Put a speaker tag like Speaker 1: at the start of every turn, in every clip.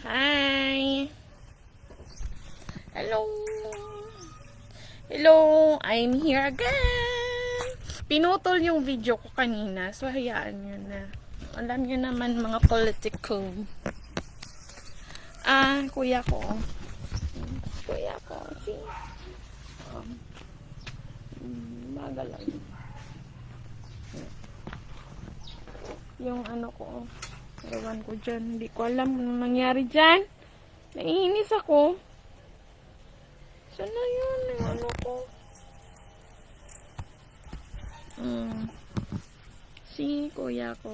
Speaker 1: Hi! Hello! Hello! I'm here again! Pinutol yung video ko kanina, so hayaan nyo na. Alam nyo naman mga political. Kuya ko. Kuya ko, see? Baga lang. Yung ano ko, ewan ko dyan. Hindi ko alam kung nangyari dyan. Naiinis ako. Saan na yun? Yung ano ko. Si kuya ko.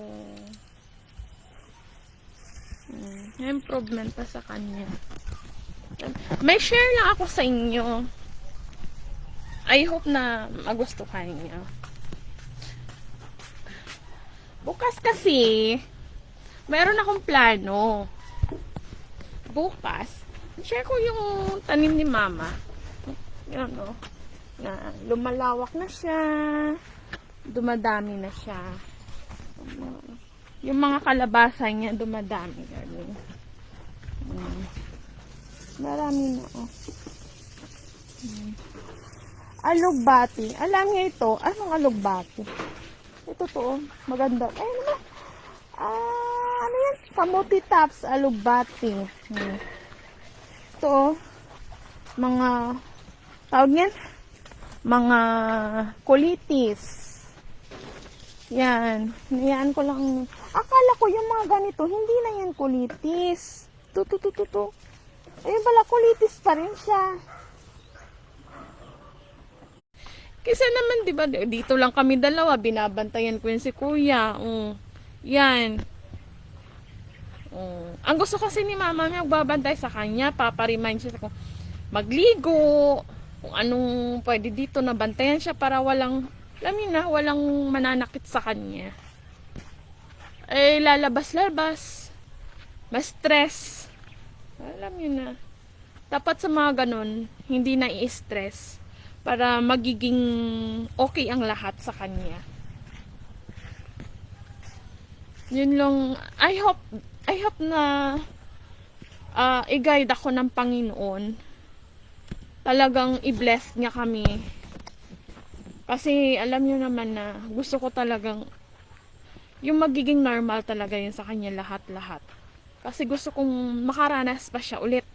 Speaker 1: May improvement pa sa kanya. May share lang ako sa inyo. I hope na magustuhan niyo. Bukas kasi, mayroon akong plano. Bukas, share ko yung tanim ni mama. Yan o. Na lumalawak na siya. Dumadami na siya. Yung mga kalabasa niya, dumadami. Marami na o. Alugbati. Alam niyo ito? Anong alugbati? Ito to, maganda. Ay, ano ba? Ano yan? Kamuti tops, alugbati. Ito, mga, tawag yan? Mga kulitis. Yan. Yan ko lang. Akala ko yung mga ganito, hindi na yan kulitis. Ito. Ayun pala, kulitis pa rin siya. Kasi naman, di ba, dito lang kami dalawa, binabantayan ko yun si kuya. Yan. Ang gusto kasi ni mama niya, magbabantay sa kanya, paparemind siya kung magligo, kung anong pwede dito, nabantayan siya para walang, alam niyo na, walang mananakit sa kanya. Eh, lalabas-labas, ma-stress. Alam niyo na. Dapat sa mga ganun, hindi na i-stress para magiging okay ang lahat sa kanya. Yun lang, I hope na i-guide ako ng Panginoon. Talagang i-bless niya kami. Kasi alam niyo naman na gusto ko talagang yung magiging normal talaga yun sa kanya lahat-lahat. Kasi gusto kong makaranas pa siya ulit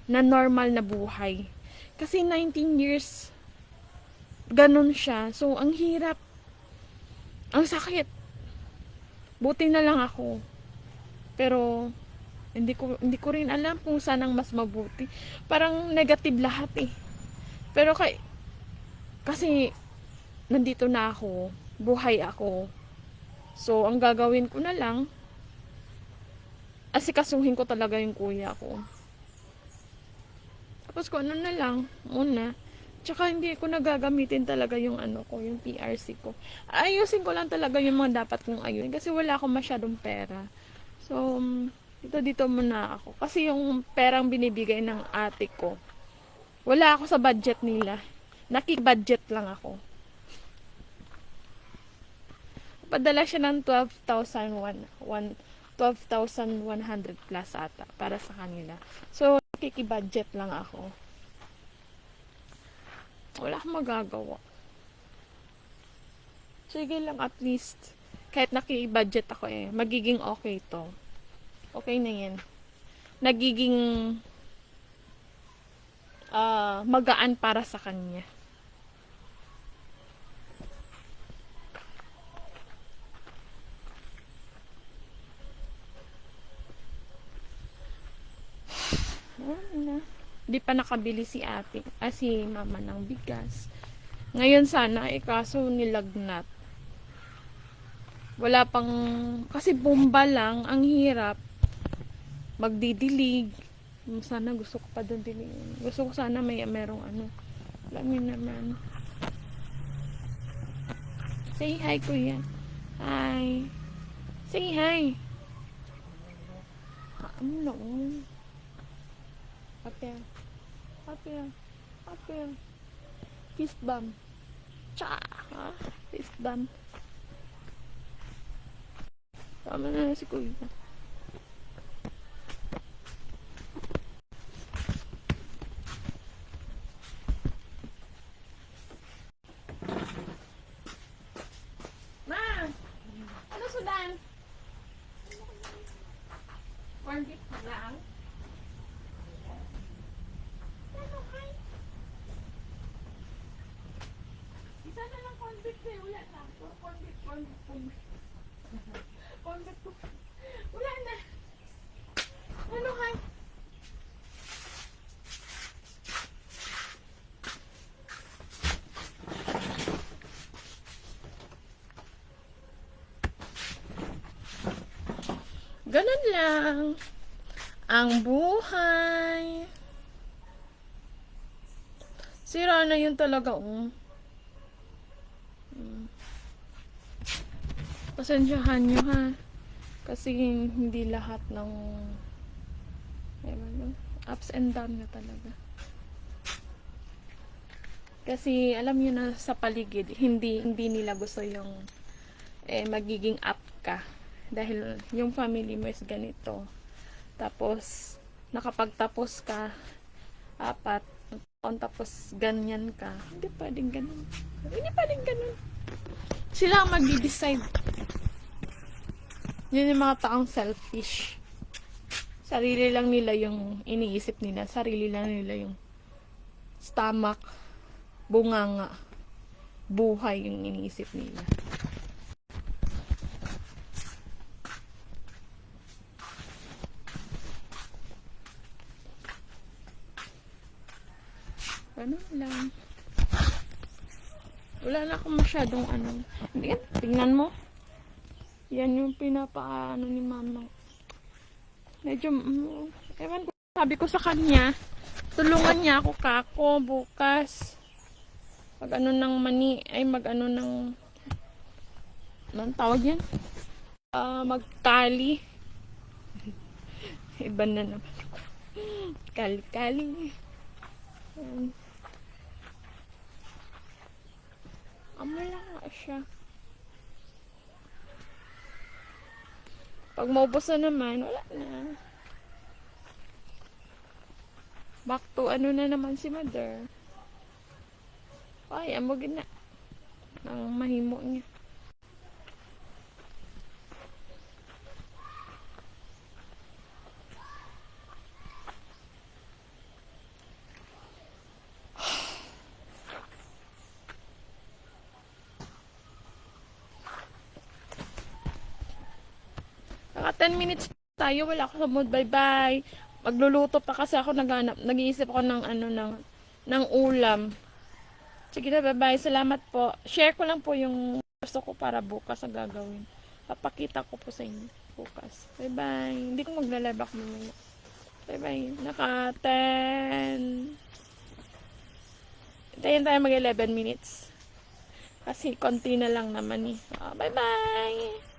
Speaker 1: na normal na buhay. Kasi 19 years ganun siya. So, ang hirap. Ang sakit. Buti na lang ako. Pero, hindi ko rin alam kung saan ang mas mabuti. Parang negative lahat eh. Pero kasi, nandito na ako. Buhay ako. So, ang gagawin ko na lang, asikasuhin ko talaga yung kuya ko. Tapos ko ano na lang, muna. Tsaka hindi ko nagagamitin talaga yung ano ko, yung PRC ko. Ayusin ko lang talaga yung mga dapat kong ayusin. Kasi wala akong masyadong pera. So, dito muna ako. Kasi yung perang binibigay ng ate ko, wala ako sa budget nila. Naki-budget lang ako. Padala siya ng 12,100 plus ata para sa kanila. So, nakiki-budget lang ako. Wala akong magagawa. Sige lang, at least kahit naki-budget ako magiging okay to. Okay na yan. Nagiging magaan para sa kanya. Di pa nakabili si ate, si mama ng bigas. Ngayon sana, kaso nilagnat. Wala pang, kasi bomba lang, ang hirap. Magdidilig. Sana gusto ko pa doon diligin. Gusto ko sana merong ano. Alam niyo naman. Say hi, kuya. Hi. Say hi. Ano? Apel. Fist bump. Cha! Fist bump. Tama na si kuya. lang. Ano kay? Isa na lang convict eh. Wala na. Puro convict. Convict ko. Wala na. Ano kay? Ganun lang ang buhay. Sira na yun talaga, Pasensyahan nyo, ha. Kasi hindi lahat ng ups and down na talaga. Kasi alam nyo na sa paligid, hindi nila gusto yung magiging up ka. Dahil yung family mo is ganito. Tapos, nakapagtapos ka, 4 taon, tapos ganyan ka. Hindi pwedeng ganun. Hindi pwedeng ganun. Sila ang mag-decide. Yun yung mga taong selfish. Sarili lang nila yung iniisip nila. Sarili lang nila yung stomach, bunganga, buhay yung iniisip nila. Ano lang. Wala na akong masyadong Hindi, tingnan mo. Yan yung pinapaano ni mama. Medyo, ewan ko. Sabi ko sa kanya, tulungan niya ako kako bukas. Mag-ano ng mani, ng tawag yan? Magkali. Iba na naman. Kali-kali. Amala nga siya. Pag maubos na naman, wala na. Back to na naman si mother. Ay, amogin na. Ang mahimo niya. Naka 10 minutes tayo, wala ako sa mood. Bye-bye. Magluluto pa kasi ako nag-iisip ako ng ulam. Sige na, bye-bye. Salamat po. Share ko lang po yung gusto ko para bukas ang gagawin. Papakita ko po sa inyo bukas. Bye-bye. Hindi ko magla-live ako mamaya. Bye-bye. Naka 10. Hintayin tayo mag 11 minutes. Kasi konti na lang naman eh. Bye-bye.